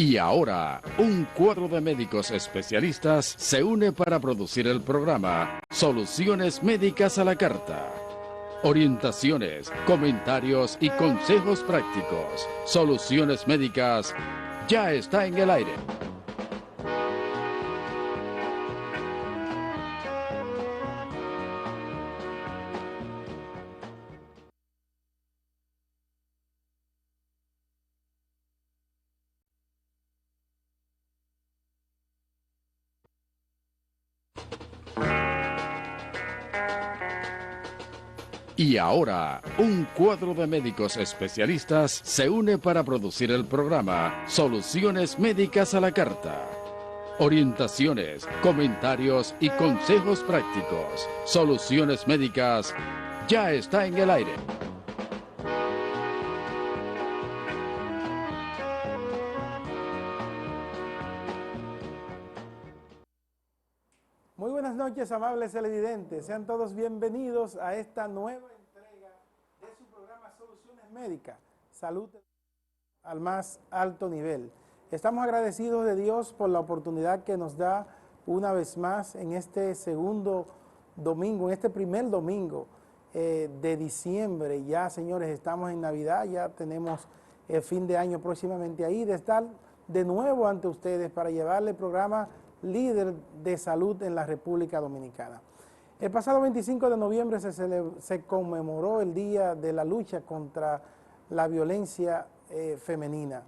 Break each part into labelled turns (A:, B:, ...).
A: Y ahora, un cuadro de médicos especialistas se une para producir el programa Soluciones Médicas a la Carta. Orientaciones, comentarios y consejos prácticos. Soluciones Médicas ya está en el aire. Y ahora, un cuadro de médicos especialistas se une para producir el programa Soluciones Médicas a la Carta. Orientaciones, comentarios y consejos prácticos. Soluciones Médicas ya está en el aire.
B: Muy buenas noches, amables televidentes. Sean todos bienvenidos a esta nueva entrega de su programa Soluciones Médicas, Salud al más alto nivel. Estamos agradecidos de Dios por la oportunidad que nos da una vez más en este segundo domingo, en este primer domingo de diciembre. Ya, señores, estamos en Navidad, ya tenemos el fin de año próximamente ahí, de estar de nuevo ante ustedes para llevarle el programa líder de salud en la República Dominicana. El pasado 25 de noviembre se conmemoró el Día de la Lucha contra la Violencia Femenina.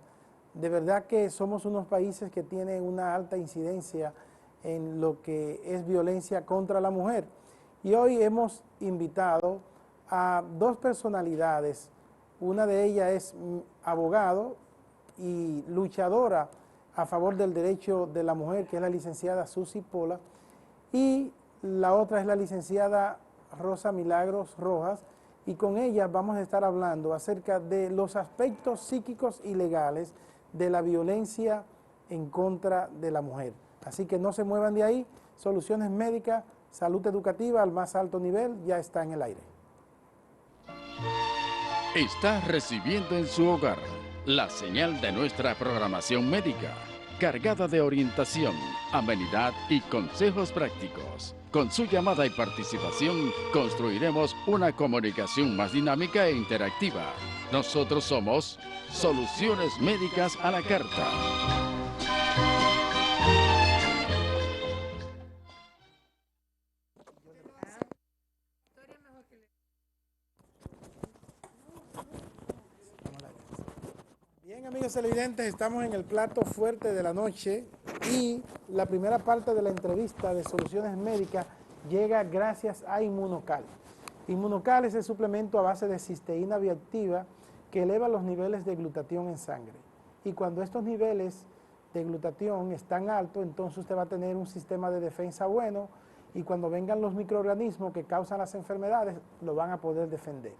B: De verdad que somos unos países que tienen una alta incidencia en lo que es violencia contra la mujer. Y hoy hemos invitado a dos personalidades. Una de ellas es abogado y luchadora a favor del derecho de la mujer, que es la licenciada Susy Pola, y la otra es la licenciada Rosa Milagros Rojas, y con ella vamos a estar hablando acerca de los aspectos psíquicos y legales de la violencia en contra de la mujer. Así que no se muevan de ahí. Soluciones Médicas, salud educativa al más alto nivel, ya está en el aire.
A: Está recibiendo en su hogar la señal de nuestra programación médica, cargada de orientación, amenidad y consejos prácticos. Con su llamada y participación construiremos una comunicación más dinámica e interactiva. Nosotros somos Soluciones Médicas a la Carta.
B: Bien, amigos televidentes, estamos en el plato fuerte de la noche y la primera parte de la entrevista de Soluciones Médicas llega gracias a Inmunocal. Inmunocal es el suplemento a base de cisteína bioactiva que eleva los niveles de glutatión en sangre. Y cuando estos niveles de glutatión están altos, entonces usted va a tener un sistema de defensa bueno y cuando vengan los microorganismos que causan las enfermedades, lo van a poder defender.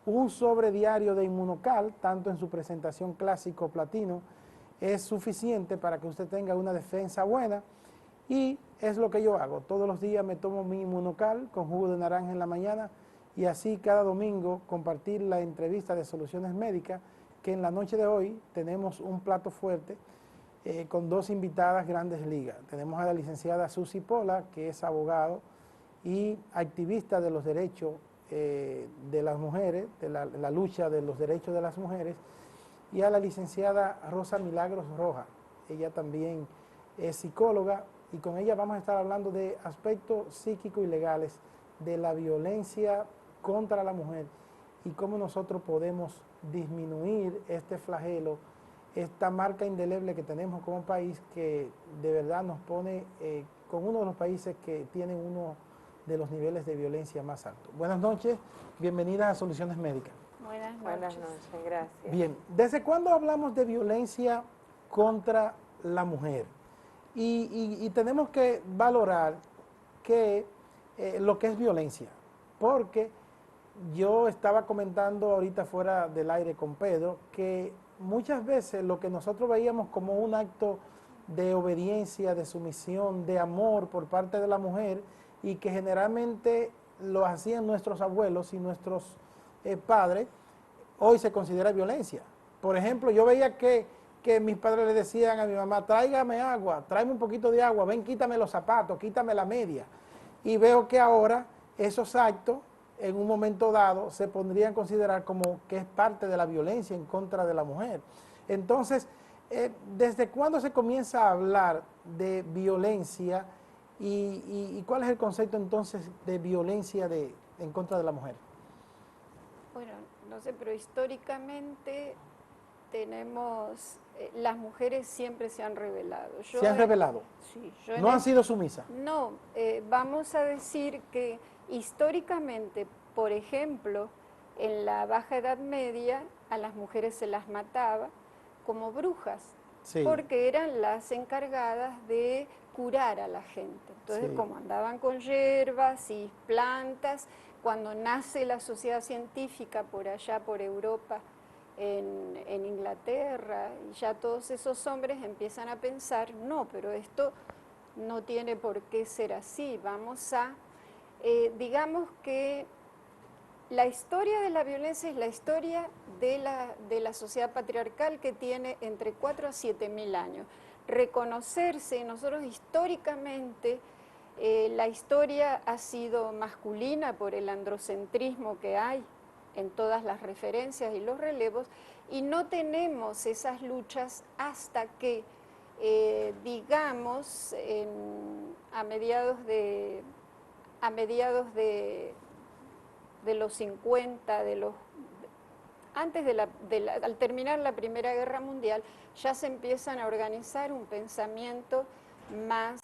B: Un sobre diario de Inmunocal, tanto en su presentación clásico o platino, es suficiente para que usted tenga una defensa buena y es lo que yo hago. Todos los días me tomo mi Inmunocal con jugo de naranja en la mañana y así cada domingo compartir la entrevista de Soluciones Médicas, que en la noche de hoy tenemos un plato fuerte con dos invitadas grandes ligas. Tenemos a la licenciada Susy Pola, que es abogado y activista de los derechos de las mujeres, de la lucha de los derechos de las mujeres, y a la licenciada Rosa Milagros Rojas. Ella también es psicóloga y con ella vamos a estar hablando de aspectos psíquicos y legales de la violencia contra la mujer y cómo nosotros podemos disminuir este flagelo, esta marca indeleble que tenemos como país que de verdad nos pone con uno de los países que tienen uno de los niveles de violencia más altos. Buenas noches, bienvenidas a Soluciones Médicas.
C: Buenas noches, gracias.
B: Bien, ¿desde cuándo hablamos de violencia contra la mujer? Y tenemos que valorar que lo que es violencia, porque yo estaba comentando ahorita fuera del aire con Pedro que muchas veces lo que nosotros veíamos como un acto de obediencia, de sumisión, de amor por parte de la mujer, y que generalmente lo hacían nuestros abuelos y nuestros padres, hoy se considera violencia. Por ejemplo, yo veía que que mis padres le decían a mi mamá, tráigame agua, tráeme un poquito de agua, ven, quítame los zapatos, quítame la media. Y veo que ahora esos actos, en un momento dado, se podrían considerar como que es parte de la violencia en contra de la mujer. Entonces, ¿desde cuándo se comienza a hablar de violencia y cuál es el concepto entonces de violencia en contra de la mujer?
D: Bueno, no sé, pero históricamente tenemos, las mujeres siempre se han rebelado.
B: ¿Se han rebelado?
D: Sí.
B: ¿No han sido sumisas?
D: No, vamos a decir que históricamente, por ejemplo, en la Baja Edad Media a las mujeres se las mataba como brujas,
B: sí,
D: porque eran las encargadas de curar a la gente. Entonces,
B: sí,
D: como andaban con hierbas y plantas, cuando nace la sociedad científica por allá, por Europa, en Inglaterra, y ya todos esos hombres empiezan a pensar, no, pero esto no tiene por qué ser así, vamos a, digamos que la historia de la violencia es la historia de la sociedad patriarcal que tiene entre 4 a 7 mil años. Reconocerse, nosotros históricamente, la historia ha sido masculina por el androcentrismo que hay en todas las referencias y los relevos, y no tenemos esas luchas hasta que, digamos, a mediados de los 50, antes al terminar la Primera Guerra Mundial, ya se empiezan a organizar un pensamiento más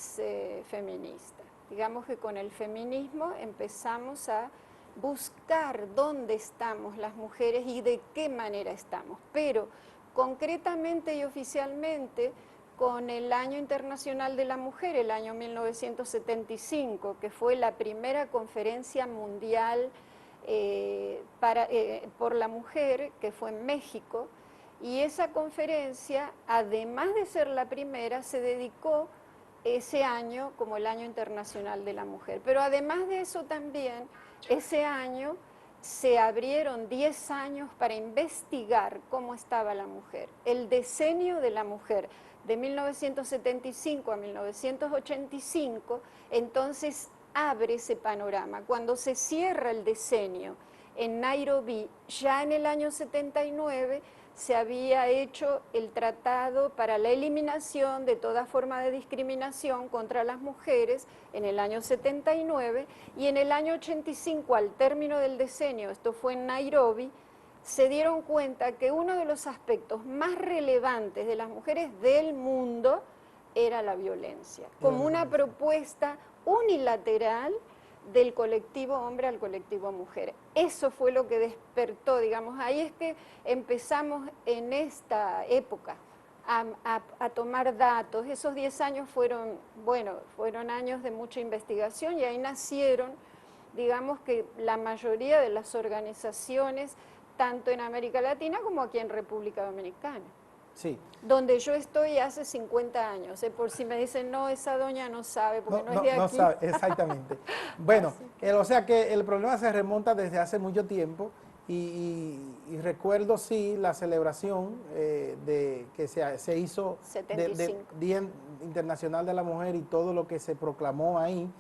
D: feminista. Digamos que con el feminismo empezamos a buscar dónde estamos las mujeres y de qué manera estamos, pero concretamente y oficialmente con el Año Internacional de la Mujer, el año 1975, que fue la primera conferencia mundial por la mujer, que fue en México, y esa conferencia, además de ser la primera, se dedicó ese año como el Año Internacional de la Mujer. Pero además de eso también, ese año se abrieron 10 años para investigar cómo estaba la mujer, el decenio de la mujer, de 1975 a 1985, entonces abre ese panorama. Cuando se cierra el decenio en Nairobi, ya en el año 79, se había hecho el tratado para la eliminación de toda forma de discriminación contra las mujeres en el año 79, y en el año 85, al término del decenio, esto fue en Nairobi, se dieron cuenta que uno de los aspectos más relevantes de las mujeres del mundo era la violencia, como una propuesta unilateral del colectivo hombre al colectivo mujer. Eso fue lo que despertó, digamos, ahí es que empezamos en esta época a tomar datos. Esos 10 años fueron años de mucha investigación, y ahí nacieron, digamos, que la mayoría de las organizaciones, tanto en América Latina como aquí en República Dominicana.
B: Sí.
D: Donde yo estoy hace 50 años, por si me dicen, no, esa doña no sabe, porque no es de aquí.
B: No sabe, exactamente. Bueno, o sea que el problema se remonta desde hace mucho tiempo, y recuerdo, sí, la celebración que se hizo del Día Internacional de la Mujer y todo lo que se proclamó ahí,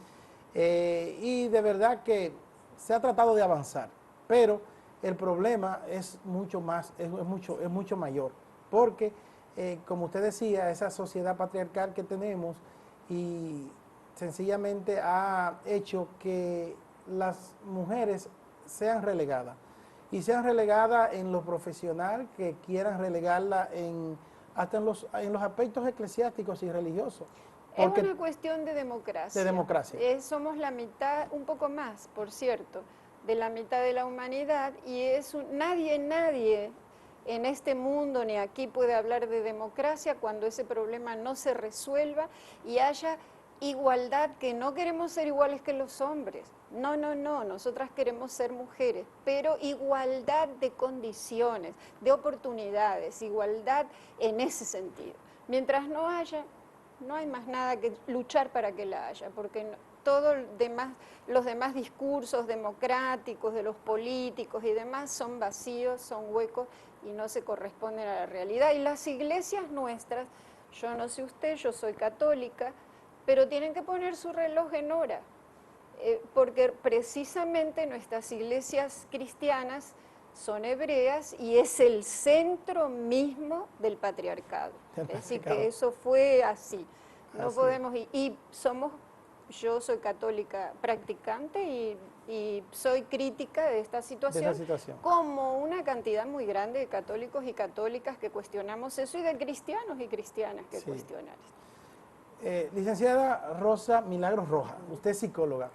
B: y de verdad que se ha tratado de avanzar, pero el problema es mucho más, es mucho mayor, porque como usted decía, esa sociedad patriarcal que tenemos y sencillamente ha hecho que las mujeres sean relegadas, y sean relegadas en lo profesional, que quieran relegarla hasta en los aspectos eclesiásticos y religiosos.
D: Es una cuestión de democracia.
B: De democracia.
D: Somos la mitad, un poco más, por cierto, de la mitad de la humanidad, y nadie en este mundo ni aquí puede hablar de democracia cuando ese problema no se resuelva y haya igualdad, que no queremos ser iguales que los hombres. No, nosotras queremos ser mujeres, pero igualdad de condiciones, de oportunidades, igualdad en ese sentido. Mientras no haya, no hay más nada que luchar para que la haya, porque los demás discursos democráticos de los políticos y demás son vacíos, son huecos y no se corresponden a la realidad. Y las iglesias nuestras, yo no sé usted, yo soy católica, pero tienen que poner su reloj en hora, porque precisamente nuestras iglesias cristianas son hebreas y es el centro mismo del patriarcado. Es decir, que eso fue así. No podemos, yo soy católica practicante y soy crítica de esta situación, como una cantidad muy grande de católicos y católicas que cuestionamos eso y de cristianos y cristianas que cuestionan esto.
B: Licenciada Rosa Milagros Rojas, usted es psicóloga.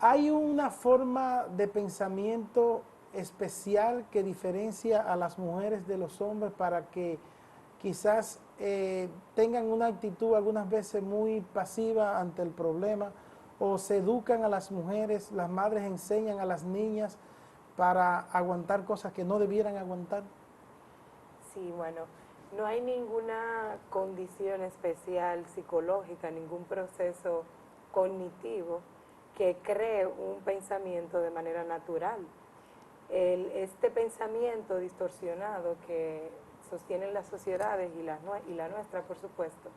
B: ¿Hay una forma de pensamiento especial que diferencia a las mujeres de los hombres para que quizás tengan una actitud algunas veces muy pasiva ante el problema, o se educan a las mujeres, las madres enseñan a las niñas para aguantar cosas que no debieran aguantar?
C: Sí, bueno, no hay ninguna condición especial psicológica, ningún proceso cognitivo que cree un pensamiento de manera natural. Este pensamiento distorsionado que sostienen las sociedades y la nuestra, por supuesto,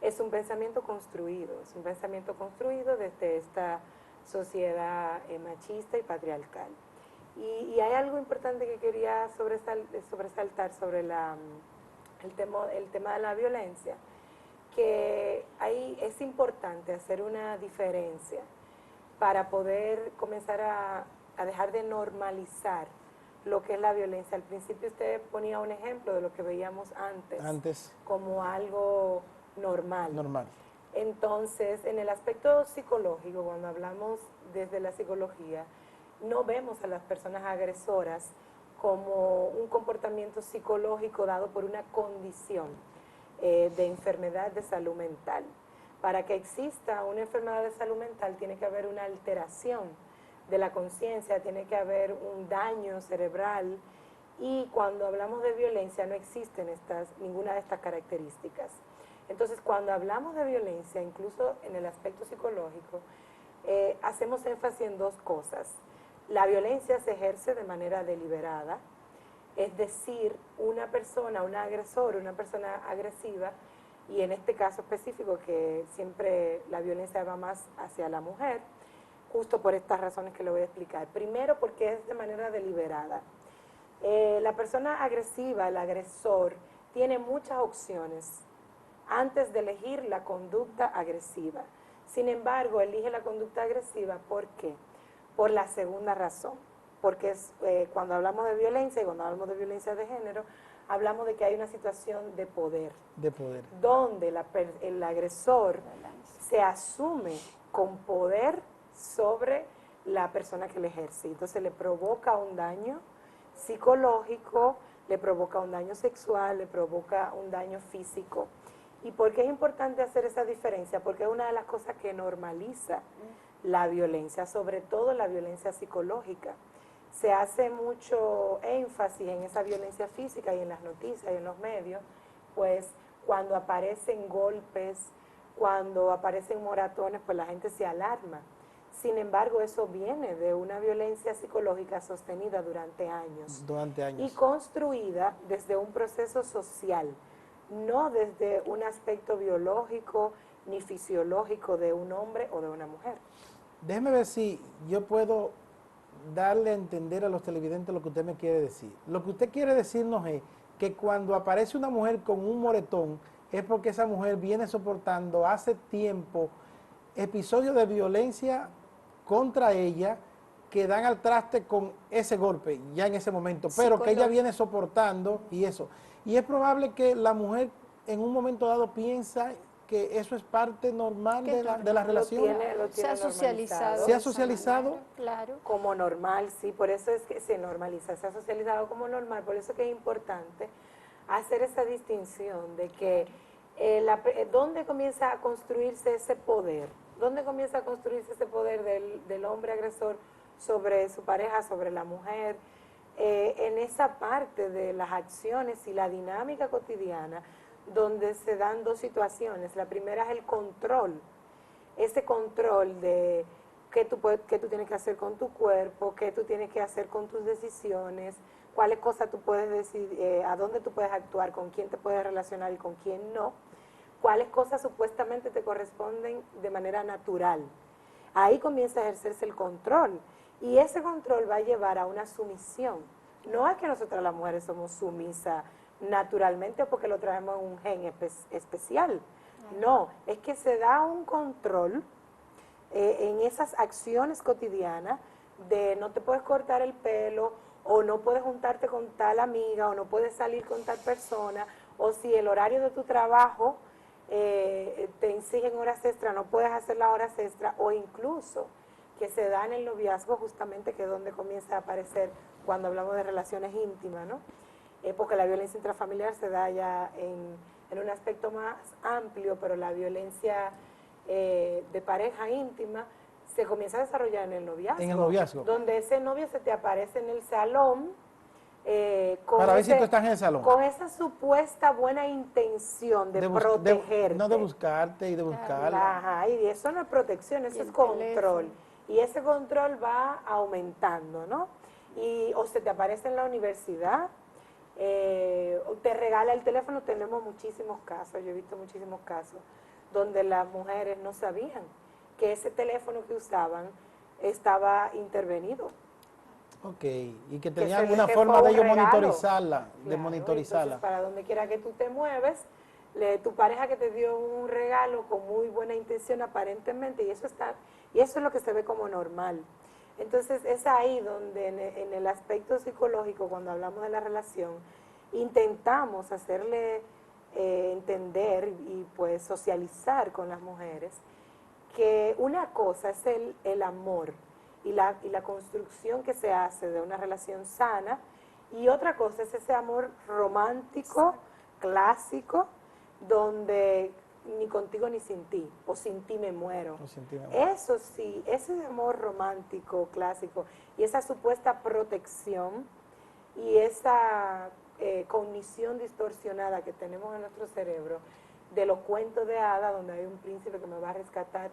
C: es un pensamiento construido, desde esta sociedad machista y patriarcal. Y hay algo importante que quería sobresaltar sobre el tema de la violencia, que ahí es importante hacer una diferencia para poder comenzar a dejar de normalizar lo que es la violencia. Al principio usted ponía un ejemplo de lo que veíamos antes como algo normal. Entonces, en el aspecto psicológico, cuando hablamos desde la psicología, no vemos a las personas agresoras como un comportamiento psicológico dado por una condición de enfermedad de salud mental. Para que exista una enfermedad de salud mental tiene que haber una alteración de la conciencia, tiene que haber un daño cerebral, y cuando hablamos de violencia no existen ninguna de estas características. Entonces, cuando hablamos de violencia, incluso en el aspecto psicológico, hacemos énfasis en dos cosas. La violencia se ejerce de manera deliberada, es decir, una persona, un agresor, una persona agresiva, y en este caso específico que siempre la violencia va más hacia la mujer, justo por estas razones que le voy a explicar. Primero, porque es de manera deliberada. La persona agresiva, el agresor, tiene muchas opciones antes de elegir la conducta agresiva. Sin embargo, elige la conducta agresiva, ¿por qué? Por la segunda razón, porque cuando hablamos de violencia y cuando hablamos de violencia de género, hablamos de que hay una situación de poder. Donde el agresor se asume con poder sobre la persona que le ejerce. Entonces le provoca un daño psicológico, le provoca un daño sexual, le provoca un daño físico. ¿Y por qué es importante hacer esa diferencia? Porque es una de las cosas que normaliza la violencia, sobre todo la violencia psicológica. Se hace mucho énfasis en esa violencia física y en las noticias y en los medios, pues cuando aparecen golpes, cuando aparecen moratones, pues la gente se alarma. Sin embargo, eso viene de una violencia psicológica sostenida durante años. Y construida desde un proceso social, no desde un aspecto biológico ni fisiológico de un hombre o de una mujer.
B: Déjeme ver si yo puedo darle a entender a los televidentes lo que usted me quiere decir. Lo que usted quiere decirnos es que cuando aparece una mujer con un moretón, es porque esa mujer viene soportando hace tiempo episodios de violencia contra ella que dan al traste con ese golpe ya en ese momento, pero que ella viene soportando y eso. Y es probable que la mujer en un momento dado piensa que eso es parte normal de la relación.
D: Se ha socializado.
B: ¿Se ha socializado?
D: Claro.
C: Como normal, sí, por eso es que se normaliza, se ha socializado como normal, por eso que es importante hacer esa distinción de que ¿dónde comienza a construirse ese poder? ¿Dónde comienza a construirse ese poder del hombre agresor sobre su pareja, sobre la mujer? En esa parte de las acciones y la dinámica cotidiana, donde se dan dos situaciones. La primera es el control. ese control de qué tú tienes que hacer con tu cuerpo, qué tú tienes que hacer con tus decisiones, cuáles cosas tú puedes decidir, a dónde tú puedes actuar, con quién te puedes relacionar y con quién no, cuáles cosas supuestamente te corresponden de manera natural. Ahí comienza a ejercerse el control y ese control va a llevar a una sumisión. No es que nosotras las mujeres somos sumisas naturalmente porque lo traemos en un gen especial. No, es que se da un control en esas acciones cotidianas de no te puedes cortar el pelo o no puedes juntarte con tal amiga o no puedes salir con tal persona o si el horario de tu trabajo te exigen horas extra, no puedes hacer las horas extra o incluso que se da en el noviazgo justamente que es donde comienza a aparecer cuando hablamos de relaciones íntimas, ¿no? Porque la violencia intrafamiliar se da ya en un aspecto más amplio, pero la violencia de pareja íntima se comienza a desarrollar en el noviazgo.
B: En el noviazgo.
C: Donde ese novio se te aparece en el salón.
B: Para ver si tú estás en el salón.
C: Con esa supuesta buena intención de protegerte.
B: No de buscarte y de buscarla.
C: Ajá, y eso no es protección, eso es control. Y ese control va aumentando, ¿no? O se te aparece en la universidad, o te regala el teléfono. Tenemos muchísimos casos, yo he visto muchísimos casos, donde las mujeres no sabían que ese teléfono que usaban estaba intervenido.
B: Ok, y que tenían una forma de ellos monitorizarla,
C: Entonces, para donde quiera que tú te mueves, tu pareja que te dio un regalo con muy buena intención aparentemente, y eso es lo que se ve como normal. Entonces, es ahí donde en el aspecto psicológico, cuando hablamos de la relación, intentamos hacerle entender y pues socializar con las mujeres que una cosa es el amor y la construcción que se hace de una relación sana, y otra cosa es ese amor romántico, clásico, donde ni contigo ni sin ti, o sin ti me muero. Eso sí, ese amor romántico, clásico, y esa supuesta protección y esa cognición distorsionada que tenemos en nuestro cerebro, de los cuentos de hadas, donde hay un príncipe que me va a rescatar,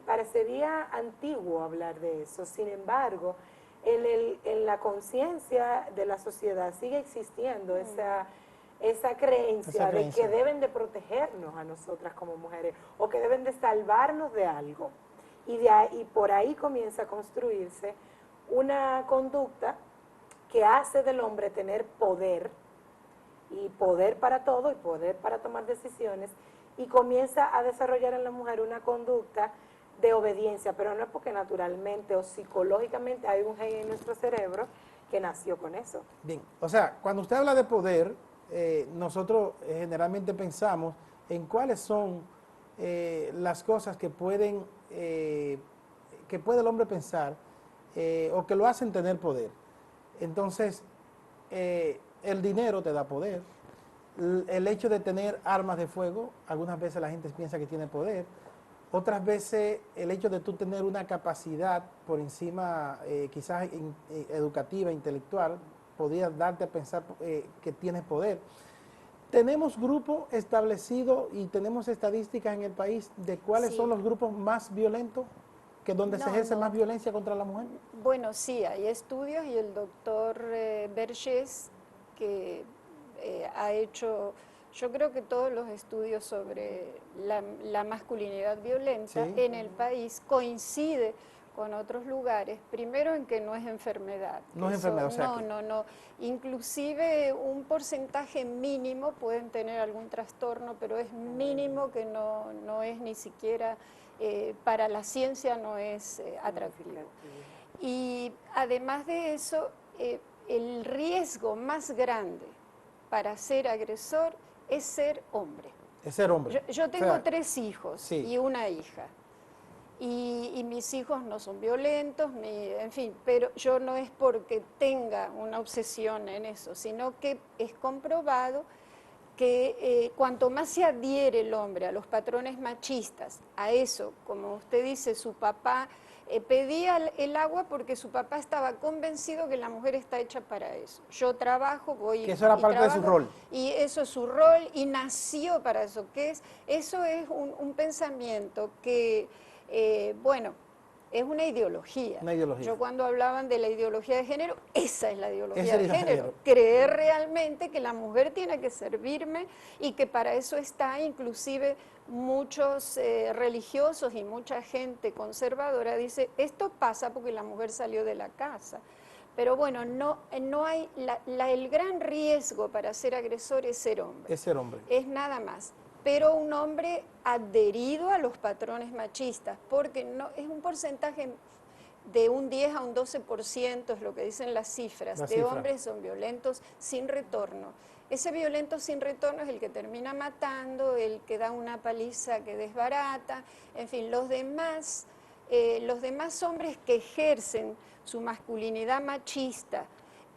C: parecería antiguo hablar de eso. Sin embargo, en la conciencia de la sociedad sigue existiendo esa creencia de que deben de protegernos a nosotras como mujeres o que deben de salvarnos de algo. Y por ahí comienza a construirse una conducta que hace del hombre tener poder, y poder para todo y poder para tomar decisiones, y comienza a desarrollar en la mujer una conducta de obediencia, pero no es porque naturalmente o psicológicamente hay un gen en nuestro cerebro que nació con eso.
B: Bien, o sea, cuando usted habla de poder, nosotros generalmente pensamos en cuáles son las cosas que puede el hombre pensar o que lo hacen tener poder. Entonces, el dinero te da poder. El hecho de tener armas de fuego, algunas veces la gente piensa que tiene poder. Otras veces el hecho de tú tener una capacidad por encima, quizás educativa, intelectual, podría darte a pensar que tienes poder. Tenemos grupos establecidos y tenemos estadísticas en el país de cuáles son los grupos más violentos, que donde se ejerce más violencia contra la mujer.
D: Bueno, sí, hay estudios y el doctor Vergés, que ha hecho, yo creo que todos los estudios sobre la masculinidad violenta en el país coincide con otros lugares, primero en que no es enfermedad.
B: No es enfermedad, o sea
D: no. Inclusive un porcentaje mínimo pueden tener algún trastorno, pero es mínimo, que no es ni siquiera, para la ciencia no es atractivo. Y además de eso, el riesgo más grande para ser agresor es ser hombre.
B: Es ser hombre.
D: Yo tengo 3 hijos y una hija. Y mis hijos no son violentos, en fin, pero yo no es porque tenga una obsesión en eso, sino que es comprobado que cuanto más se adhiere el hombre a los patrones machistas, a eso, como usted dice, su papá pedía el agua porque su papá estaba convencido que la mujer está hecha para eso. Yo trabajo, voy
B: Que eso era
D: y
B: parte de su
D: trabajo,
B: rol.
D: y eso es su rol y nació para eso. Eso es un pensamiento que, bueno, es una ideología.
B: Una ideología.
D: Yo cuando hablaban de la ideología de género, esa es la ideología
B: Esa
D: de
B: es la
D: género.
B: género.
D: Creer realmente que la mujer tiene que servirme y que para eso está inclusive muchos religiosos y mucha gente conservadora dice, esto pasa porque la mujer salió de la casa. Pero bueno, no hay, el gran riesgo para ser agresor es ser hombre.
B: Es ser hombre.
D: Es nada más. Pero un hombre adherido a los patrones machistas, porque no es un porcentaje de un 10 a un 12%, es lo que dicen las cifras, de hombres son violentos sin retorno. Ese violento sin retorno es el que termina matando, el que da una paliza que desbarata, en fin, los demás hombres que ejercen su masculinidad machista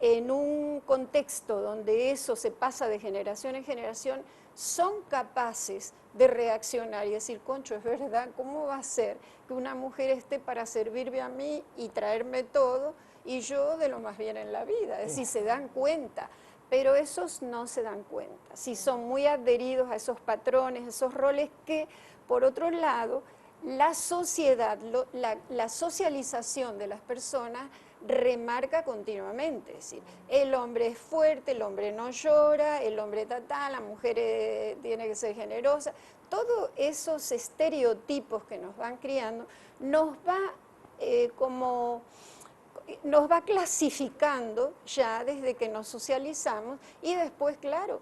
D: en un contexto donde eso se pasa de generación en generación, son capaces de reaccionar y decir, concho, es verdad, ¿cómo va a ser que una mujer esté para servirme a mí y traerme todo y yo de lo más bien en la vida? Es decir, se dan cuenta, pero esos no se dan cuenta. Si son muy adheridos a esos patrones, esos roles que, por otro lado, la sociedad, la socialización de las personas remarca continuamente, es decir, el hombre es fuerte, el hombre no llora, el hombre la mujer tiene que ser generosa, todos esos estereotipos que nos van criando nos va clasificando ya desde que nos socializamos y después, claro,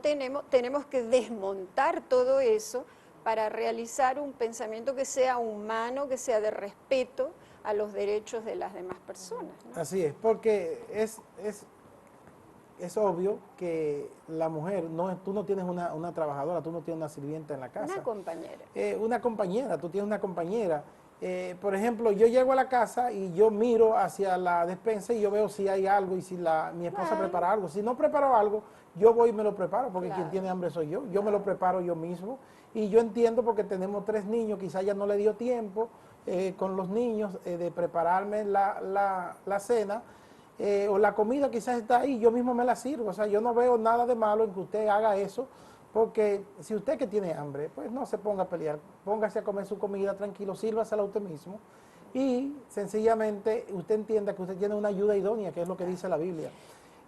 D: tenemos que desmontar todo eso para realizar un pensamiento que sea humano, que sea de respeto a los derechos de las demás personas, ¿no?
B: Así es, porque es obvio que la mujer, tú no tienes una trabajadora, tú no tienes una sirvienta en la casa.
D: Una compañera.
B: Una compañera, tú tienes una compañera. Por ejemplo, yo llego a la casa y yo miro hacia la despensa y yo veo si hay algo y si mi esposa prepara algo. Si no preparo algo, yo voy y me lo preparo, porque quien tiene hambre soy yo. Yo me lo preparo yo mismo y yo entiendo porque tenemos 3 niños, quizás ya no le dio tiempo con los niños de prepararme la cena o la comida quizás está ahí, yo mismo me la sirvo. O sea, yo no veo nada de malo en que usted haga eso, porque si usted que tiene hambre, pues no se ponga a pelear, póngase a comer su comida tranquilo, sírvasela a usted mismo y sencillamente usted entienda que usted tiene una ayuda idónea, que es lo que dice la Biblia.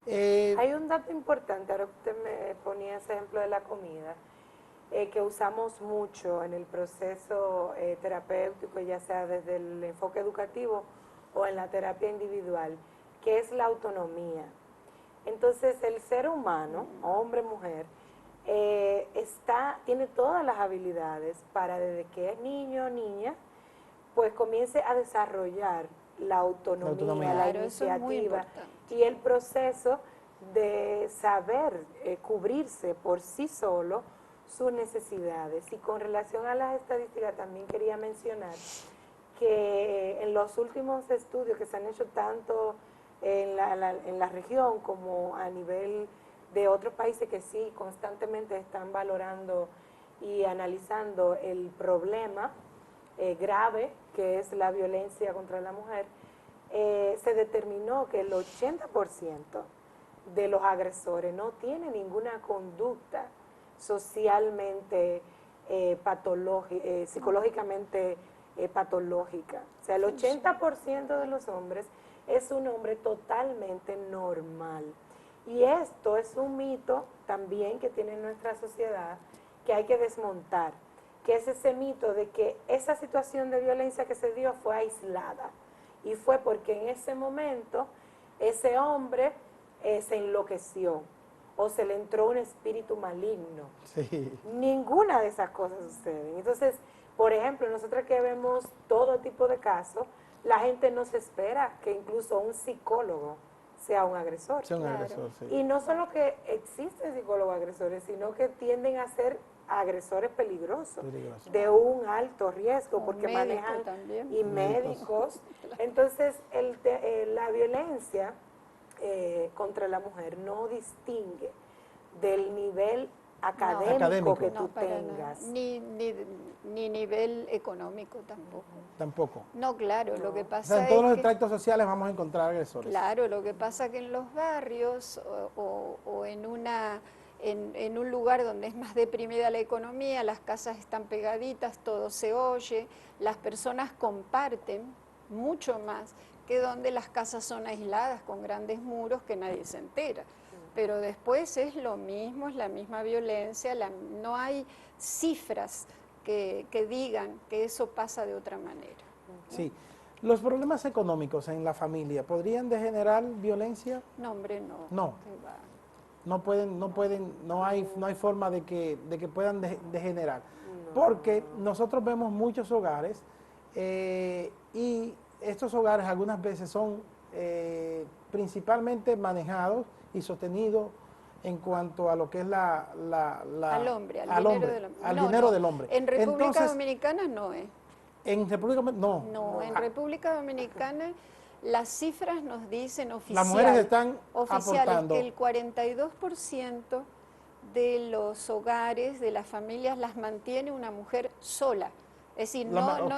C: Hay un dato importante, ahora que usted me ponía ese ejemplo de la comida, que usamos mucho en el proceso terapéutico, ya sea desde el enfoque educativo o en la terapia individual, que es la autonomía. Entonces, el ser humano, hombre, mujer, tiene todas las habilidades para, desde que es niño o niña, pues comience a desarrollar la autonomía, la
D: Claro, eso es muy
C: iniciativa
D: importante.
C: y el proceso de saber cubrirse por sí solo sus necesidades. Y con relación a las estadísticas también quería mencionar que en los últimos estudios que se han hecho tanto en la región como a nivel de otros países que sí constantemente están valorando y analizando el problema grave que es la violencia contra la mujer, se determinó que el 80% de los agresores no tienen ninguna conducta socialmente psicológicamente patológica. O sea, el 80% de los hombres es un hombre totalmente normal. Y esto es un mito también que tiene nuestra sociedad que hay que desmontar, que es ese mito de que esa situación de violencia que se dio fue aislada y fue porque en ese momento ese hombre se enloqueció o se le entró un espíritu maligno.
B: Sí.
C: Ninguna de esas cosas suceden. Entonces, por ejemplo, nosotros que vemos todo tipo de casos, la gente no se espera que incluso un psicólogo sea un agresor.
B: Sea un agresor, sí.
C: Y no solo que existen psicólogos agresores, sino que tienden a ser agresores peligrosos, de un alto riesgo, porque manejan
D: también.
C: y médicos. Entonces, la violencia contra la mujer no distingue del nivel académico que
D: No,
C: tú
D: para nada.
C: tengas.
D: Ni nivel económico tampoco.
B: Tampoco.
D: No, claro, lo que
B: O sea,
D: pasa
B: en todos los
D: es que,
B: extractos sociales vamos a encontrar agresores.
D: claro, lo que pasa que en los barrios o en un lugar donde es más deprimida la economía, las casas están pegaditas, todo se oye, las personas comparten mucho más que donde las casas son aisladas con grandes muros que nadie se entera. Pero después es lo mismo, es la misma violencia, no hay cifras que digan que eso pasa de otra manera.
B: Sí. ¿Los problemas económicos en la familia podrían degenerar violencia?
D: No, hombre, no.
B: No.
D: que va.
B: No hay forma de que puedan degenerar. Porque nosotros vemos muchos hogares y estos hogares algunas veces son principalmente manejados y sostenidos en cuanto a lo que es
D: Al hombre,
B: al dinero del hombre.
D: En República
B: Entonces,
D: Dominicana no es.
B: en República no.
D: No, en República Dominicana las cifras nos dicen
B: Las mujeres están
D: oficiales
B: aportando.
D: que el 42% de los hogares, de las familias, las mantiene una mujer sola. Es decir,
C: No,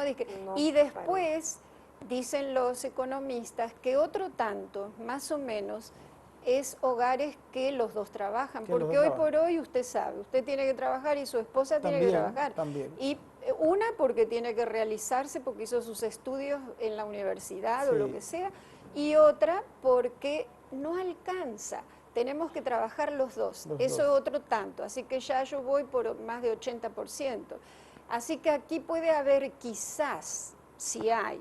D: y después dicen los economistas que otro tanto, más o menos, es hogares que los dos trabajan,
B: Que los
D: porque
B: dos
D: hoy
B: trabajan.
D: por hoy usted sabe, usted tiene que trabajar y su esposa tiene que trabajar.
B: También.
D: Y una porque tiene que realizarse, porque hizo sus estudios en la universidad o
B: Sí.
D: lo que sea, y otra porque no alcanza. Tenemos que trabajar los dos. Eso es otro tanto. Así que ya yo voy por más de 80%. Así que aquí puede haber quizás, si hay,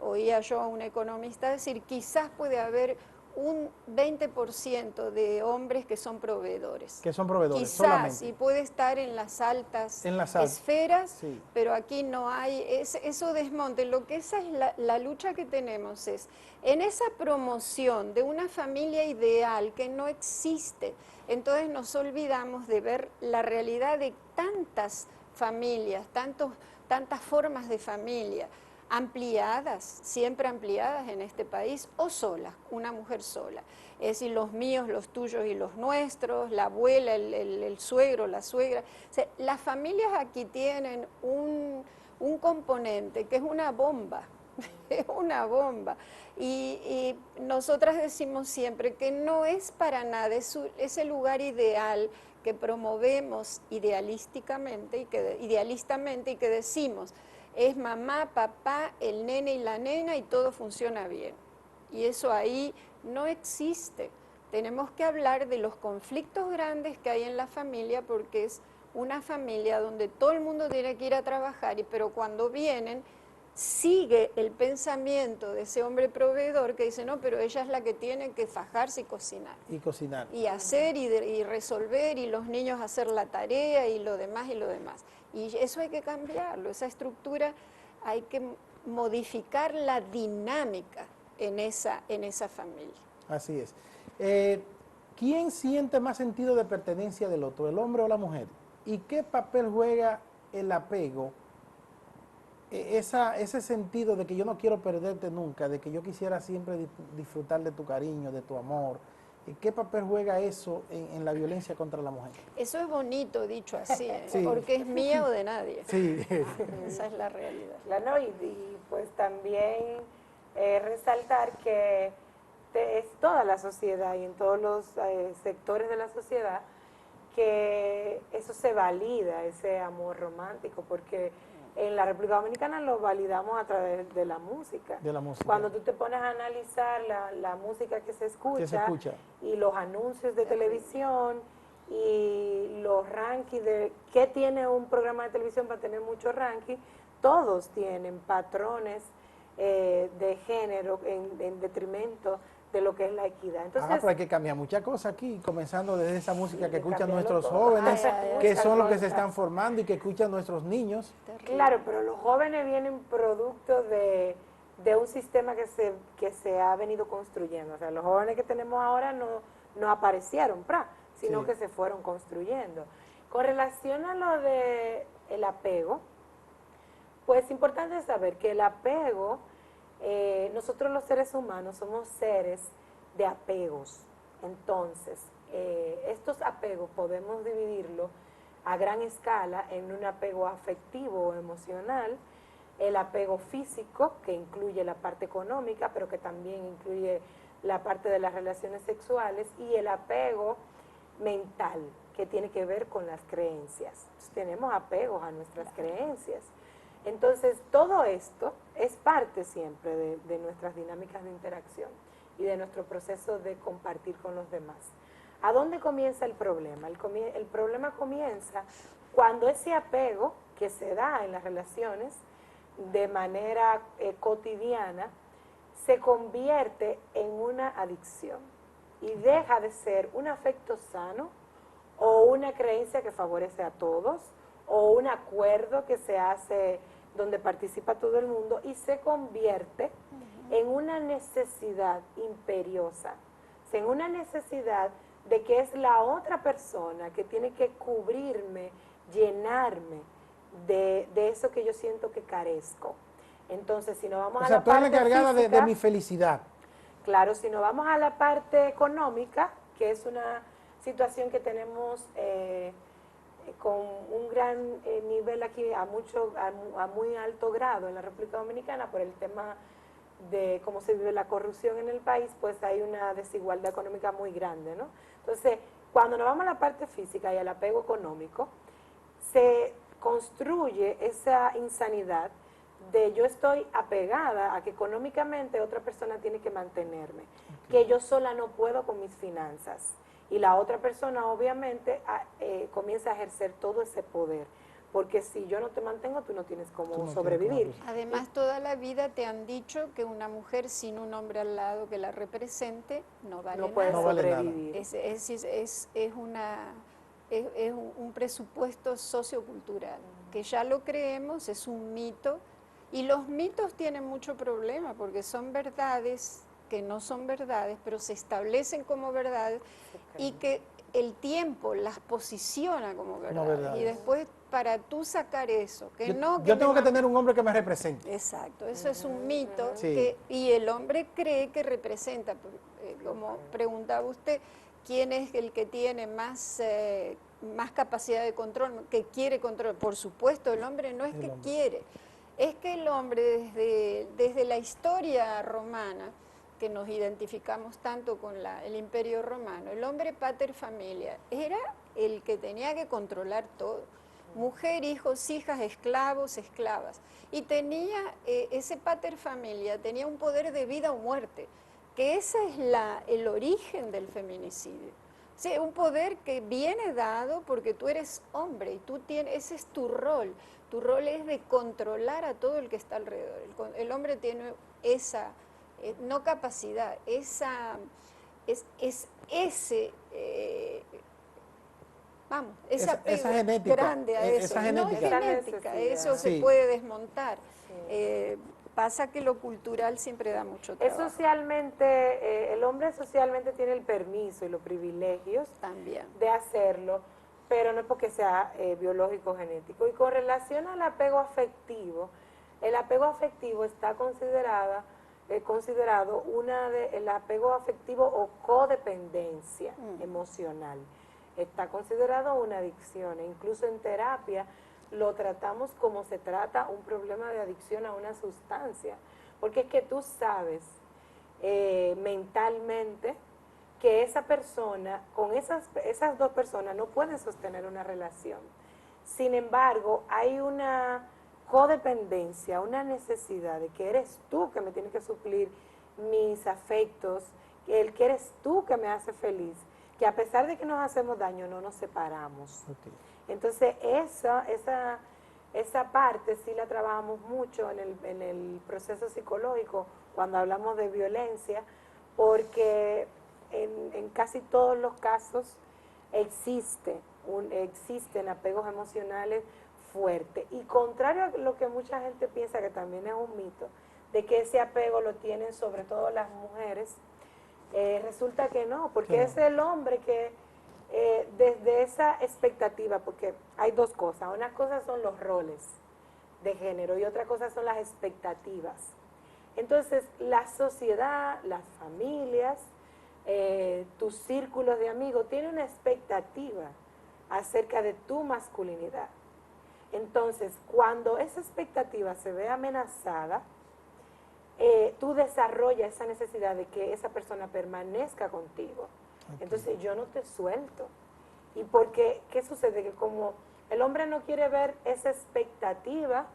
D: oía yo a un economista decir, quizás puede haber un 20% de hombres que son proveedores.
B: Que son proveedores,
D: Quizás,
B: solamente.
D: y puede estar en las altas
B: En las altas,
D: esferas,
B: sí.
D: pero aquí no hay, eso desmonte. Lo que esa es la lucha que tenemos es, en esa promoción de una familia ideal que no existe, entonces nos olvidamos de ver la realidad de tantas familias, tantas formas de familia, ampliadas, siempre ampliadas en este país, o solas, una mujer sola. Es decir, los míos, los tuyos y los nuestros, la abuela, el suegro, la suegra. O sea, las familias aquí tienen un componente que es una bomba, es una bomba. Y nosotras decimos siempre que no es para nada, es ese lugar ideal que promovemos idealistamente y que decimos, es mamá, papá, el nene y la nena y todo funciona bien. Y eso ahí no existe. Tenemos que hablar de los conflictos grandes que hay en la familia porque es una familia donde todo el mundo tiene que ir a trabajar, pero cuando vienen sigue el pensamiento de ese hombre proveedor que dice, no, pero ella es la que tiene que fajarse y cocinar.
B: Y cocinar.
D: Y hacer y resolver y los niños hacer la tarea y lo demás y lo demás. Y eso hay que cambiarlo, esa estructura hay que modificar la dinámica en esa familia.
B: Así es. ¿Quién siente más sentido de pertenencia del otro, el hombre o la mujer? ¿Y qué papel juega el apego? Ese sentido de que yo no quiero perderte nunca, de que yo quisiera siempre disfrutar de tu cariño, de tu amor. ¿Qué papel juega eso en la violencia contra la mujer?
D: Eso es bonito dicho así,
B: Sí.
D: porque es mía o de nadie.
B: Sí.
D: Esa es la realidad.
C: ¿no? Y pues también resaltar que es toda la sociedad y en todos los sectores de la sociedad que eso se valida, ese amor romántico, porque en la República Dominicana lo validamos a través de la música.
B: De la música.
C: Cuando tú te pones a analizar la música que se escucha y los anuncios de televisión y los rankings de qué tiene un programa de televisión para tener muchos rankings, todos tienen patrones de género en detrimento de lo que es la equidad. Entonces,
B: pero hay que cambiar muchas cosas aquí, comenzando desde esa música
C: sí,
B: que escuchan
C: cambiarlo
B: nuestros
C: todo.
B: jóvenes, que son los que se
C: cosas.
B: están formando y que escuchan nuestros niños.
C: Claro, pero los jóvenes vienen producto de un sistema que se ha venido construyendo. O sea, los jóvenes que tenemos ahora no aparecieron, sino
B: Sí.
C: que se fueron construyendo. Con relación a lo de el apego, pues es importante saber que el apego, nosotros los seres humanos somos seres de apegos. Entonces, estos apegos podemos dividirlo a gran escala en un apego afectivo o emocional, el apego físico, que incluye la parte económica, pero que también incluye la parte de las relaciones sexuales, y el apego mental, que tiene que ver con las creencias. Entonces, tenemos apegos a nuestras creencias. Entonces, todo esto es parte siempre de nuestras dinámicas de interacción y de nuestro proceso de compartir con los demás. ¿A dónde comienza el problema? El problema comienza cuando ese apego que se da en las relaciones de manera cotidiana se convierte en una adicción y deja de ser un afecto sano o una creencia que favorece a todos o un acuerdo que se hace donde participa todo el mundo y se convierte en una necesidad imperiosa, o sea, en una necesidad de que es la otra persona que tiene que cubrirme, llenarme de eso que yo siento que carezco. Entonces, si nos vamos a la parte
B: tú eres la encargada
C: física,
B: de mi felicidad.
C: Claro, si nos vamos a la parte económica, que es una situación que tenemos con un gran nivel aquí a muy alto grado en la República Dominicana por el tema de cómo se vive la corrupción en el país, pues hay una desigualdad económica muy grande, ¿no? Entonces, cuando nos vamos a la parte física y al apego económico, se construye esa insanidad de yo estoy apegada a que económicamente otra persona tiene que mantenerme, que yo sola no puedo con mis finanzas. Y la otra persona obviamente comienza a ejercer todo ese poder, porque si yo no te mantengo, tú no tienes cómo sobrevivir.
D: Además, toda la vida te han dicho que una mujer sin un hombre al lado que la represente no vale
C: No puede
D: nada.
B: No vale nada.
C: sobrevivir.
D: Es un presupuesto sociocultural, que ya lo creemos, es un mito, y los mitos tienen mucho problema porque son verdades que no son verdades, pero se establecen como verdades y que el tiempo las posiciona como verdades.
B: verdades.
D: Y después, para tú sacar eso, que
B: Yo tengo que tener un hombre que me represente.
D: Exacto, eso es un mito,
B: Sí.
D: y el hombre cree que representa, como preguntaba usted, ¿quién es el que tiene más capacidad de control, que quiere control? Por supuesto, el hombre no es que quiere, es que el hombre desde la historia romana, que nos identificamos tanto con el Imperio Romano, el hombre pater familia era el que tenía que controlar todo. Mujer, hijos, hijas, esclavos, esclavas. Y tenía ese pater familia, tenía un poder de vida o muerte, que ese es el origen del feminicidio. O sea, un poder que viene dado porque tú eres hombre y ese es tu rol. Tu rol es de controlar a todo el que está alrededor. El hombre tiene esa, no capacidad, esa
B: genética,
D: grande a eso.
B: esa genética.
D: No es genética, eso
B: Sí.
D: se puede desmontar.
C: Sí.
D: Pasa que lo cultural siempre da mucho
C: Es
D: trabajo.
C: socialmente, el hombre socialmente tiene el permiso y los privilegios
D: También.
C: de hacerlo, pero no es porque sea biológico o genético. Y con relación al apego afectivo, el apego afectivo está considerado el apego afectivo o codependencia emocional. Está considerado una adicción, e incluso en terapia lo tratamos como se trata un problema de adicción a una sustancia, porque es que tú sabes mentalmente que esa persona, con esas dos personas no pueden sostener una relación. Sin embargo, hay una codependencia, una necesidad de que eres tú que me tienes que suplir mis afectos, que eres tú que me hace feliz, que a pesar de que nos hacemos daño no nos separamos.
B: Okay.
C: Entonces esa parte sí la trabajamos mucho en el proceso psicológico cuando hablamos de violencia, porque en casi todos los casos existen apegos emocionales fuertes. Y contrario a lo que mucha gente piensa, que también es un mito, de que ese apego lo tienen sobre todo las mujeres, resulta que no, porque es el hombre que desde esa expectativa, porque hay dos cosas, una cosa son los roles de género y otra cosa son las expectativas. Entonces, la sociedad, las familias, tus círculos de amigos, tienen una expectativa acerca de tu masculinidad. Entonces, cuando esa expectativa se ve amenazada, tú desarrollas esa necesidad de que esa persona permanezca contigo. Okay. Entonces, yo no te suelto. ¿Y porque qué sucede? Que como el hombre no quiere ver esa expectativa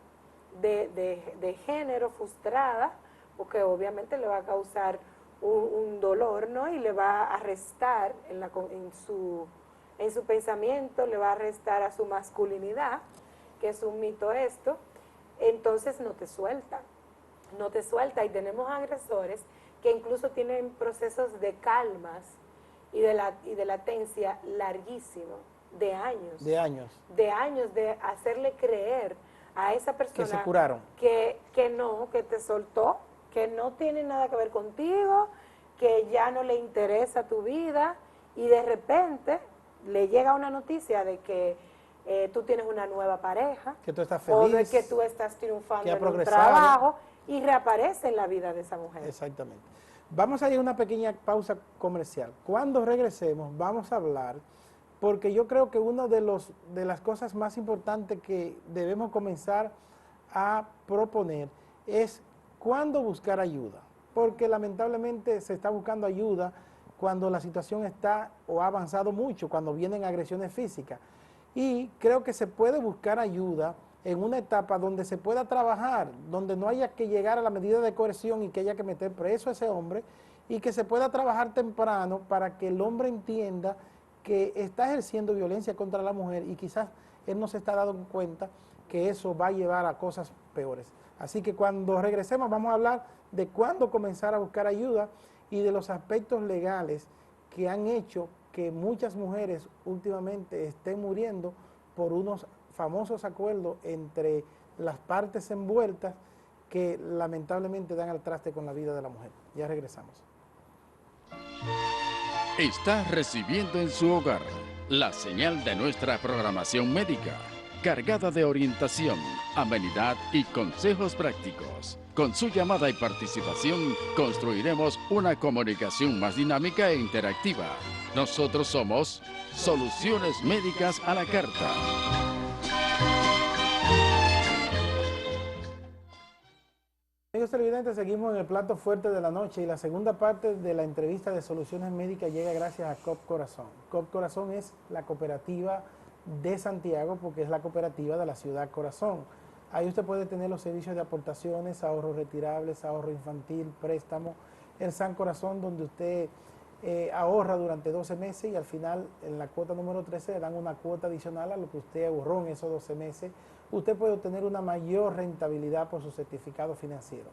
C: de género frustrada, porque obviamente le va a causar un dolor, ¿no? Y le va a restar en su pensamiento, le va a restar a su masculinidad, que es un mito esto, entonces no te suelta. No te suelta, y tenemos agresores que incluso tienen procesos de calmas y de latencia larguísimo, de años.
B: De años.
C: De años, de hacerle creer a esa persona
B: que se curaron,
C: que no, que te soltó, que no tiene nada que ver contigo, que ya no le interesa tu vida, y de repente le llega una noticia de que tú tienes una nueva pareja,
B: que tú estás feliz,
C: o de que tú estás triunfando en un
B: progresado,
C: trabajo, y reaparece en la vida de esa mujer.
B: Exactamente. Vamos a ir a una pequeña pausa comercial. Cuando regresemos vamos a hablar, porque yo creo que una de las cosas más importantes que debemos comenzar a proponer es cuándo buscar ayuda, porque lamentablemente se está buscando ayuda cuando la situación está o ha avanzado mucho, cuando vienen agresiones físicas. Y creo que se puede buscar ayuda en una etapa donde se pueda trabajar, donde no haya que llegar a la medida de coerción y que haya que meter preso a ese hombre, y que se pueda trabajar temprano para que el hombre entienda que está ejerciendo violencia contra la mujer y quizás él no se está dando cuenta que eso va a llevar a cosas peores. Así que cuando regresemos vamos a hablar de cuándo comenzar a buscar ayuda y de los aspectos legales que han hecho que muchas mujeres últimamente estén muriendo por unos famosos acuerdos entre las partes envueltas que lamentablemente dan al traste con la vida de la mujer. Ya regresamos.
A: Está recibiendo en su hogar la señal de nuestra programación médica, cargada de orientación, amenidad y consejos prácticos. Con su llamada y participación construiremos una comunicación más dinámica e interactiva. Nosotros somos Soluciones Médicas a la Carta.
B: Amigos televidentes, seguimos en el plato fuerte de la noche y la segunda parte de la entrevista de Soluciones Médicas llega gracias a COP Corazón. COP Corazón es la cooperativa de Santiago porque es la cooperativa de la ciudad Corazón. Ahí usted puede tener los servicios de aportaciones, ahorros retirables, ahorro infantil, préstamo, el San Corazón, donde usted ahorra durante 12 meses y al final en la cuota número 13 le dan una cuota adicional a lo que usted ahorró en esos 12 meses. Usted puede obtener una mayor rentabilidad por su certificado financiero.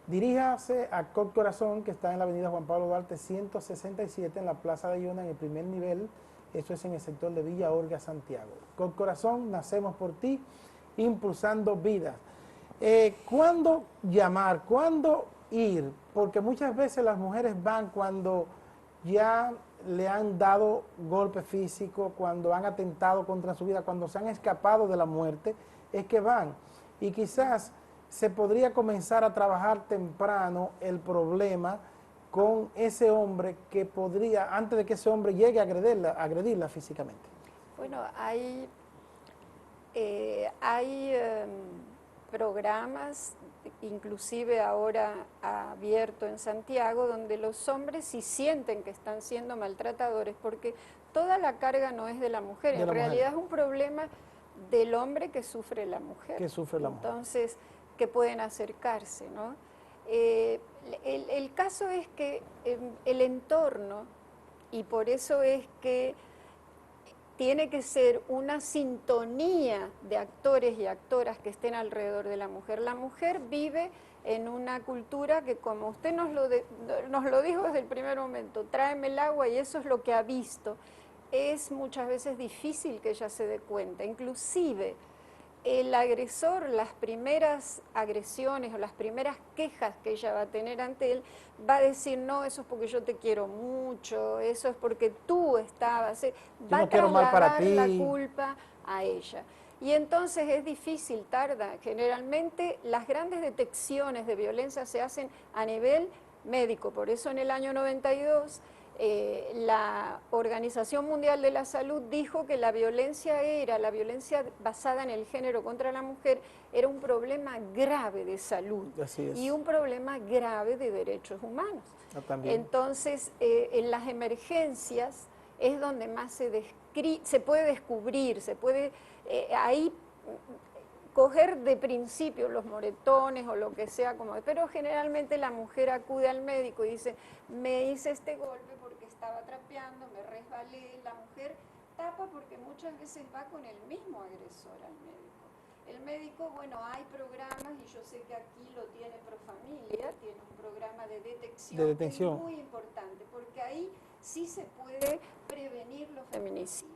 B: Diríjase a COP Corazón, que está en la avenida Juan Pablo Duarte 167 en la Plaza de Ayona, en el primer nivel. Esto es en el sector de Villa Orga, Santiago. COP Corazón, nacemos por ti, impulsando vidas. ¿Cuándo llamar? ¿Cuándo ir? Porque muchas veces las mujeres van cuando ya le han dado golpe físico, cuando han atentado contra su vida, cuando se han escapado de la muerte, es que van. Y quizás se podría comenzar a trabajar temprano el problema con ese hombre que podría, antes de que ese hombre llegue a agredirla físicamente.
D: Bueno, hay programas, inclusive ahora abierto en Santiago, donde los hombres si sienten que están siendo maltratadores, porque toda la carga no es de la mujer, en realidad es un problema del hombre que sufre la mujer.
B: Que sufre la mujer.
D: Entonces, que pueden acercarse, ¿no? El caso es que el entorno, y por eso es que tiene que ser una sintonía de actores y actoras que estén alrededor de la mujer. La mujer vive en una cultura que, como usted nos lo dijo desde el primer momento, tráeme el agua y eso es lo que ha visto. Es muchas veces difícil que ella se dé cuenta. Inclusive el agresor, las primeras agresiones o las primeras quejas que ella va a tener ante él, va a decir, no, eso es porque yo te quiero mucho, eso es porque tú estabas, va a trasladar la culpa a ella. Y entonces es difícil, tarda. Generalmente las grandes detecciones de violencia se hacen a nivel médico, por eso en el año 92 La Organización Mundial de la Salud dijo que la violencia basada en el género contra la mujer era un problema grave de salud y un problema grave de derechos humanos. Entonces, en las emergencias es donde más se puede descubrir, se puede ahí coger de principio los moretones o lo que sea, pero generalmente la mujer acude al médico y dice, me hice este golpe porque estaba trapeando, me resbalé. La mujer tapa porque muchas veces va con el mismo agresor al médico. El médico, bueno, hay programas, y yo sé que aquí lo tiene Profamilia, tiene un programa de detención. Que es muy importante, porque ahí sí se puede prevenir los feminicidios.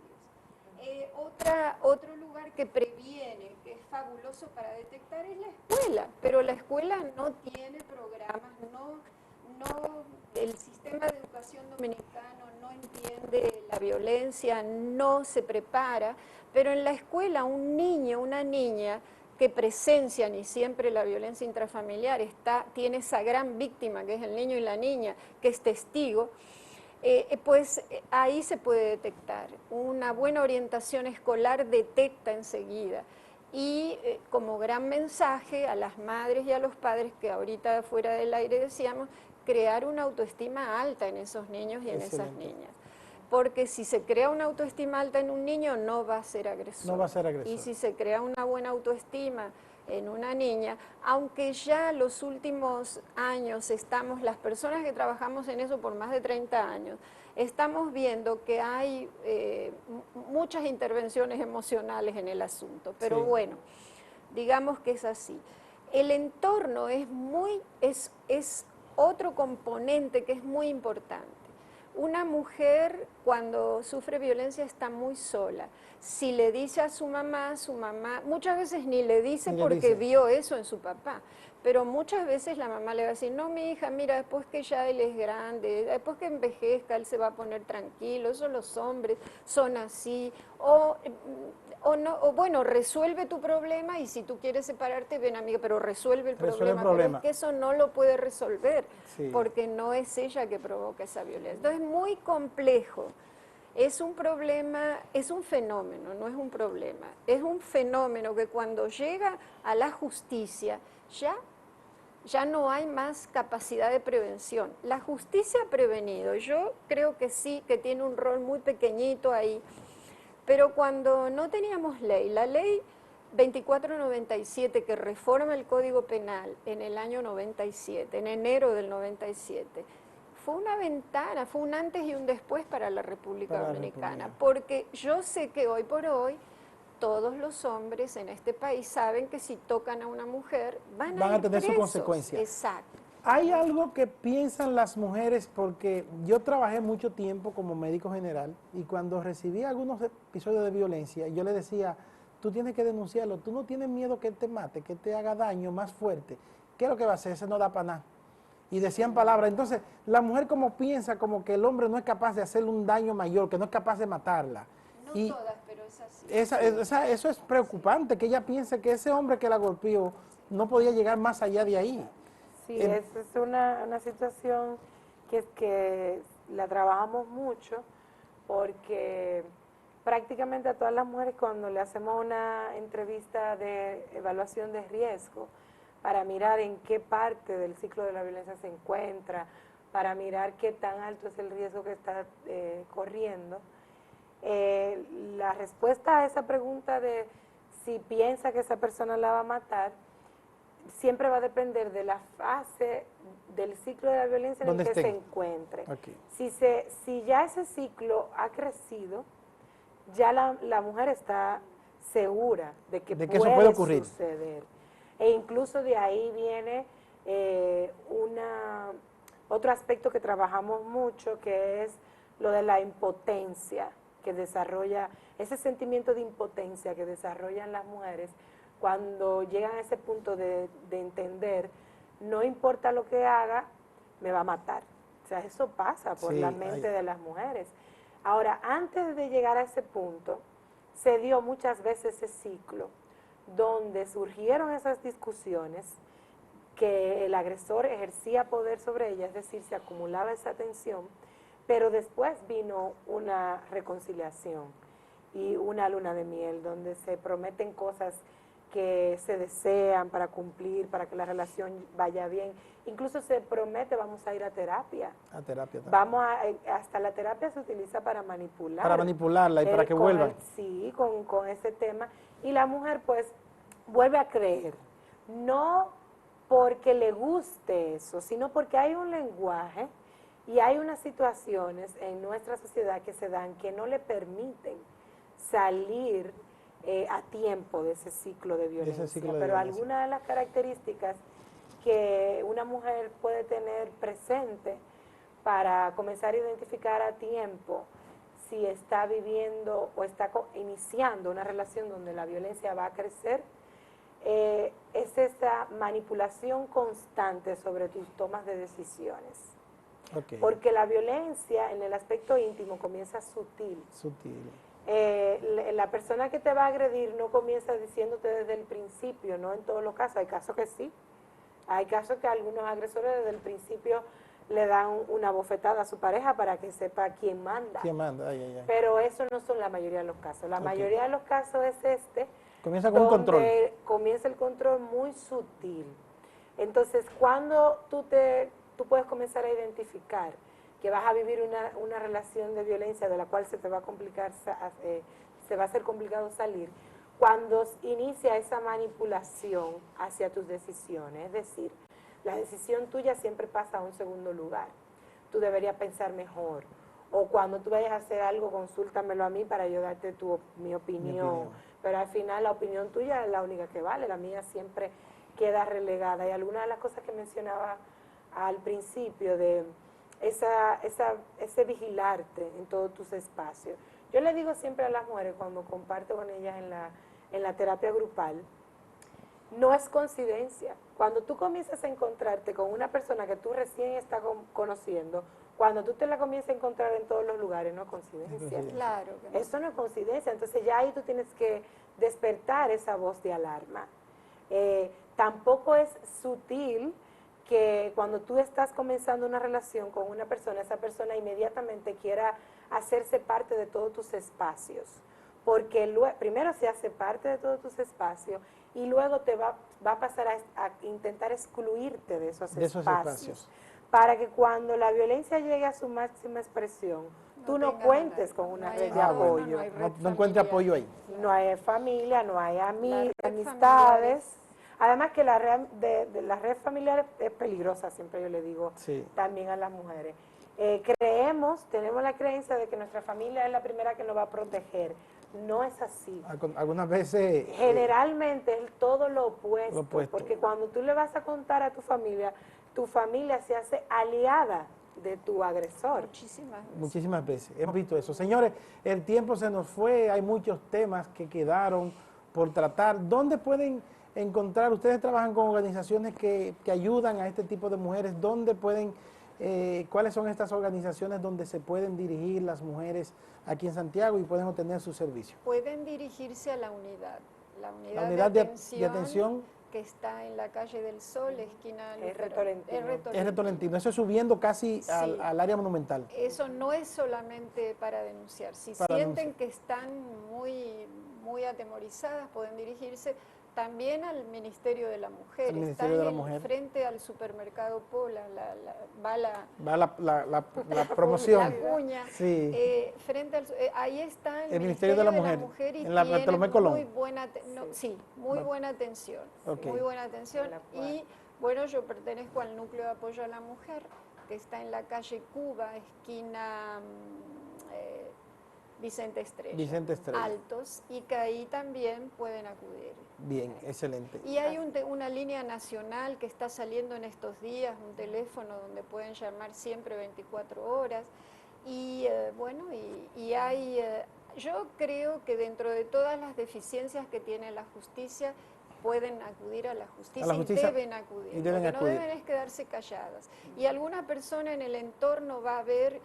D: Otro lugar que previene, que es fabuloso para detectar, es la escuela, pero la escuela no tiene programas, el sistema de educación dominicano no entiende la violencia, no se prepara, pero en la escuela un niño, una niña que presencian y siempre la violencia intrafamiliar tiene esa gran víctima que es el niño y la niña, que es testigo, pues ahí se puede detectar. Una buena orientación escolar detecta enseguida. Y como gran mensaje a las madres y a los padres, que ahorita fuera del aire decíamos, crear una autoestima alta en esos niños y en esas niñas. Porque si se crea una autoestima alta en un niño, no va a ser agresor.
B: No va a ser agresor.
D: Y si se crea una buena autoestima en una niña, aunque ya los últimos años las personas que trabajamos en eso por más de 30 años, estamos viendo que hay muchas intervenciones emocionales en el asunto, pero bueno, digamos que es así. El entorno es otro componente que es muy importante. Una mujer cuando sufre violencia está muy sola. Si le dice a su mamá, muchas veces ni le dice porque vio eso en su papá, pero muchas veces la mamá le va a decir, no, mi hija, mira, después que ya él es grande, después que envejezca, él se va a poner tranquilo, eso los hombres son así, o bueno, resuelve tu problema y si tú quieres separarte, ven amiga, pero resuelve el problema. Pero es que eso no lo puede resolver, porque no es ella que provoca esa violencia. Entonces es muy complejo. Es un problema, es un fenómeno, no es un problema. Es un fenómeno que cuando llega a la justicia ya no hay más capacidad de prevención. La justicia ha prevenido, yo creo que sí, que tiene un rol muy pequeñito ahí, pero cuando no teníamos ley, la ley 2497 que reforma el Código Penal en el año 97, en enero del 97, fue una ventana, fue un antes y un después para la República Dominicana, porque yo sé que hoy por hoy todos los hombres en este país saben que si tocan a una mujer van a tener sus consecuencias. Exacto.
B: Hay algo que piensan las mujeres, porque yo trabajé mucho tiempo como médico general y cuando recibí algunos episodios de violencia, yo le decía, tú tienes que denunciarlo, tú no tienes miedo que te mate, que te haga daño más fuerte. ¿Qué es lo que va a hacer? Ese no da para nada. Y decían palabras. Entonces, la mujer como piensa como que el hombre no es capaz de hacerle un daño mayor, que no es capaz de matarla.
D: No todas, pero es así.
B: Eso es preocupante, que ella piense que ese hombre que la golpeó no podía llegar más allá de ahí.
C: Sí, es una situación que la trabajamos mucho, porque prácticamente a todas las mujeres cuando le hacemos una entrevista de evaluación de riesgo, para mirar en qué parte del ciclo de la violencia se encuentra, para mirar qué tan alto es el riesgo que está corriendo. La respuesta a esa pregunta de si piensa que esa persona la va a matar, siempre va a depender de la fase del ciclo de la violencia en el que se encuentre. Si ya ese ciclo ha crecido, ya la mujer está segura de que eso puede ocurrir. Suceder. E incluso de ahí viene otro aspecto que trabajamos mucho, que es lo de la impotencia que desarrolla, ese sentimiento de impotencia que desarrollan las mujeres cuando llegan a ese punto de entender, no importa lo que haga, me va a matar. O sea, eso pasa por la mente de las mujeres. Ahora, antes de llegar a ese punto, se dio muchas veces ese ciclo donde surgieron esas discusiones, que el agresor ejercía poder sobre ella, es decir, se acumulaba esa tensión, pero después vino una reconciliación y una luna de miel donde se prometen cosas que se desean para cumplir, para que la relación vaya bien. Incluso se promete, vamos a ir a terapia.
B: A terapia también.
C: Hasta la terapia se utiliza para manipular.
B: Para manipularla y para que vuelvan.
C: Sí, con ese tema. Y la mujer pues vuelve a creer, no porque le guste eso, sino porque hay un lenguaje y hay unas situaciones en nuestra sociedad que se dan que no le permiten salir a tiempo de ese ciclo de violencia. Pero algunas de las características que una mujer puede tener presente para comenzar a identificar a tiempo si está viviendo o está iniciando una relación donde la violencia va a crecer, es esa manipulación constante sobre tus tomas de decisiones.
B: Okay.
C: Porque la violencia en el aspecto íntimo comienza sutil. La persona que te va a agredir no comienza diciéndote desde el principio, no en todos los casos, hay casos que sí. Hay casos que algunos agresores desde el principio le dan una bofetada a su pareja para que sepa quién manda.
B: ¿Quién manda? Ay, ay, ay.
C: Pero eso no son la mayoría de los casos. La mayoría de los casos es
B: comienza con un control.
C: Comienza el control muy sutil. Entonces, cuando tú puedes comenzar a identificar que vas a vivir una relación de violencia de la cual se te va a complicar, se va a hacer complicado salir, cuando inicia esa manipulación hacia tus decisiones, es decir, la decisión tuya siempre pasa a un segundo lugar, tú deberías pensar mejor, o cuando tú vayas a hacer algo, consúltamelo a mí para yo darte mi opinión, pero al final la opinión tuya es la única que vale, la mía siempre queda relegada. Y algunas de las cosas que mencionaba al principio de ese vigilarte en todos tus espacios. Yo le digo siempre a las mujeres cuando comparto con ellas en la terapia grupal, no es coincidencia. Cuando tú comienzas a encontrarte con una persona que tú recién estás conociendo, cuando tú te la comienzas a encontrar en todos los lugares, no es coincidencia.
D: Claro que no.
C: Eso no es coincidencia. Entonces ya ahí tú tienes que despertar esa voz de alarma. Tampoco es sutil que cuando tú estás comenzando una relación con una persona, esa persona inmediatamente quiera hacerse parte de todos tus espacios, porque primero se hace parte de todos tus espacios y luego te va a pasar a intentar excluirte de esos espacios, para que cuando la violencia llegue a su máxima expresión, tú no cuentes con una red de apoyo.
B: No encuentre apoyo ahí.
C: No hay familia, no hay amistades. Además que la red familiar es peligrosa, siempre yo le digo también a las mujeres. Tenemos la creencia de que nuestra familia es la primera que nos va a proteger. No es así.
B: Algunas veces...
C: Generalmente es todo lo opuesto, porque cuando tú le vas a contar a tu familia se hace aliada de tu agresor.
B: Muchísimas veces. Hemos visto eso. Señores, el tiempo se nos fue, hay muchos temas que quedaron por tratar. ¿Dónde pueden encontrar? Ustedes trabajan con organizaciones que ayudan a este tipo de mujeres. ¿Dónde pueden, cuáles son estas organizaciones donde se pueden dirigir las mujeres aquí en Santiago y pueden obtener su servicio?
D: Pueden dirigirse a la unidad. La
B: unidad de atención
D: que está en la calle del Sol, esquina
C: R.
D: Tolentino.
B: Eso es subiendo casi al área monumental.
D: Eso no es solamente para denunciar. Si sienten que están muy atemorizadas, pueden dirigirse también al Ministerio de la Mujer. Frente al supermercado Pola, va la
B: promoción.
D: La cuña.
B: Sí.
C: Ahí está
B: el Ministerio de la Mujer
D: y
B: en la Bartolomé Colón.
D: Muy buena atención.
B: Okay.
D: Muy buena atención. Y bueno, yo pertenezco al Núcleo de Apoyo a la Mujer, que está en la calle Cuba, esquina Vicente Estrella. Altos, y que ahí también pueden acudir.
B: Bien, excelente.
D: Y hay una línea nacional que está saliendo en estos días, un teléfono donde pueden llamar siempre 24 horas. Y yo creo que dentro de todas las deficiencias que tiene la justicia, pueden acudir a la justicia, y deben acudir. Lo que no deben es quedarse calladas. Y alguna persona en el entorno va a ver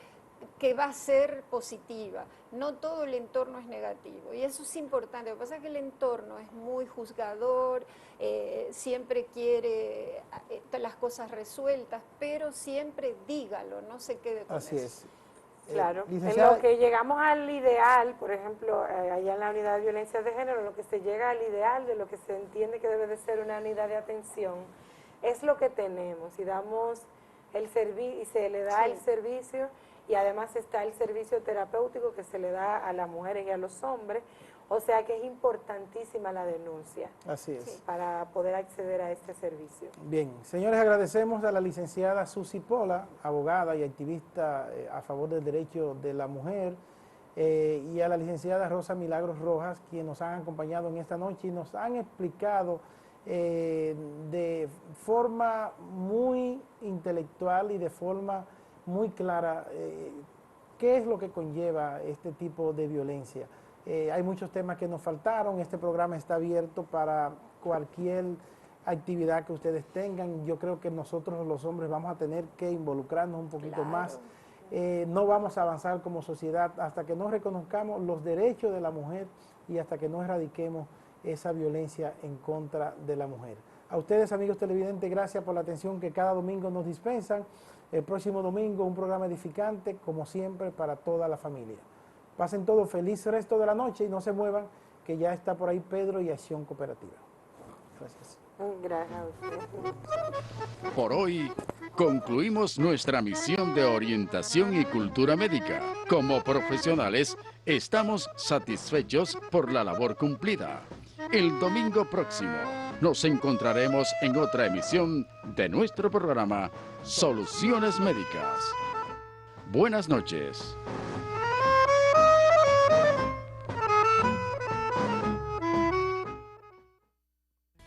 D: que va a ser positiva. No todo el entorno es negativo, y eso es importante. Lo que pasa es que el entorno es muy juzgador, siempre quiere las cosas resueltas, pero siempre dígalo, no se quede con eso.
B: Así es.
C: Claro, en
B: licenciada,
C: lo que llegamos al ideal, por ejemplo, allá en la unidad de violencia de género, lo que se llega al ideal de lo que se entiende que debe de ser una unidad de atención, es lo que tenemos y damos el servicio y se le da el servicio y además está el servicio terapéutico que se le da a las mujeres y a los hombres, o sea que es importantísima la denuncia
B: así es.
C: para poder acceder a este servicio.
B: Bien, señores, agradecemos a la licenciada Susi Pola, abogada y activista a favor del derecho de la mujer, y a la licenciada Rosa Milagros Rojas, quienes nos han acompañado en esta noche y nos han explicado de forma muy intelectual y de forma muy clara qué es lo que conlleva este tipo de violencia. Hay muchos temas que nos faltaron. Este programa está abierto para cualquier actividad que ustedes tengan. Yo creo que nosotros los hombres vamos a tener que involucrarnos un poquito más. No vamos a avanzar como sociedad hasta que no reconozcamos los derechos de la mujer y hasta que no erradiquemos esa violencia en contra de la mujer. A ustedes, amigos televidentes, gracias por la atención que cada domingo nos dispensan. El próximo domingo un programa edificante, como siempre, para toda la familia. Pasen todo feliz resto de la noche y no se muevan, que ya está por ahí Pedro y Acción Cooperativa. Gracias.
C: Gracias a usted.
A: Por hoy concluimos nuestra misión de orientación y cultura médica. Como profesionales, estamos satisfechos por la labor cumplida. El domingo próximo nos encontraremos en otra emisión de nuestro programa Soluciones Médicas. Buenas noches.